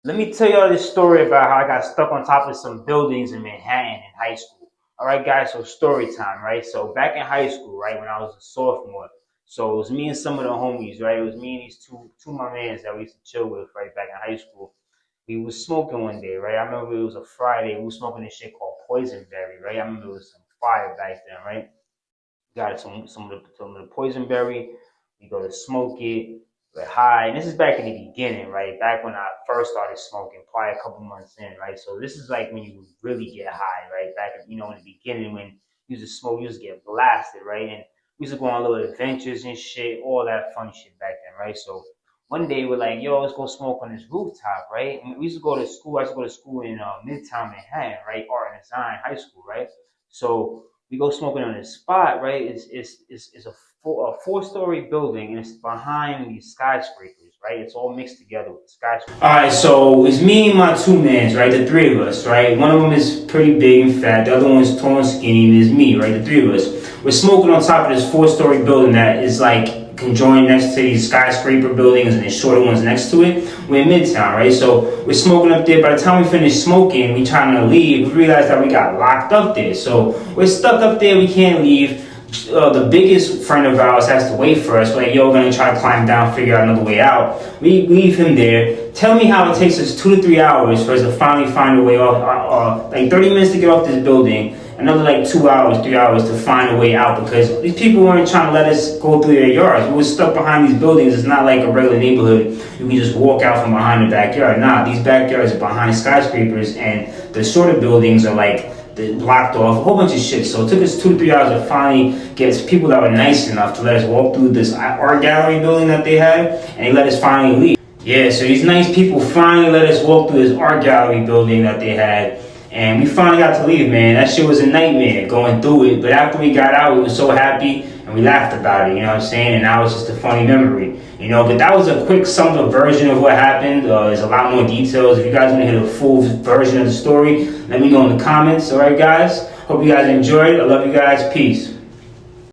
Let me tell y'all this story about how I got stuck on top of some buildings in Manhattan in high school. All right, guys, so story time, right? So back in high school, right, when I was a sophomore, so it was me and some of the homies, right? It was me and these two my mans that we used to chill with, right, back in high school. We was smoking one day, right? I remember it was a Friday. We was smoking this shit called Poison Berry, right? I remember it was some fire back then, right? Got some of the poison berry. We go to smoke it. We're high, and this is back in the beginning, right? Back when I first started smoking, probably a couple months in, right? So this is like when you really get high, right? Back in the beginning when you used to smoke, you used to get blasted, right? And we used to go on little adventures and shit, all that fun shit back then, right? So one day we're like, yo, let's go smoke on this rooftop, right? And we used to go to school. I used to go to school in Midtown Manhattan, right? Art and Design High School, right? So we go smoking on this spot, right? It's a four-story building, and it's behind these skyscrapers, right? It's all mixed together with the skyscrapers. All right, so it's me and my two mans, right? The three of us, right? One of them is pretty big and fat. The other one's tall and skinny, and it's me, right? The three of us. We're smoking on top of this four-story building that is like conjoined next to these skyscraper buildings and the shorter ones next to it. We're in Midtown, right? So we're smoking up there. By the time we finish smoking, we trying to leave. We realize that we got locked up there. So we're stuck up there. We can't leave. The biggest friend of ours has to wait for us. We're like, yo, we're gonna try to climb down, figure out another way out. We leave him there. Tell me how it takes us 2 to 3 hours for us to finally find a way off. Like 30 minutes to get off this building. Another like 2 hours, 3 hours to find a way out because these people weren't trying to let us go through their yards. We were stuck behind these buildings. It's not like a regular neighborhood. You can just walk out from behind the backyard. Nah, these backyards are behind skyscrapers, and the shorter buildings are like blocked off, a whole bunch of shit. So it took us 2 to 3 hours to finally get people that were nice enough to let us walk through this art gallery building that they had, and they let us finally leave. Yeah, so these nice people finally let us walk through this art gallery building that they had, and we finally got to leave, man. That shit was a nightmare going through it, but after we got out, we were so happy, and we laughed about it, you know what I'm saying? And now it's just a funny memory, you know? But that was a quick summed up version of what happened. There's a lot more details. If you guys want to hear the full version of the story, let me know in the comments. All right, guys? Hope you guys enjoyed. I love you guys. Peace.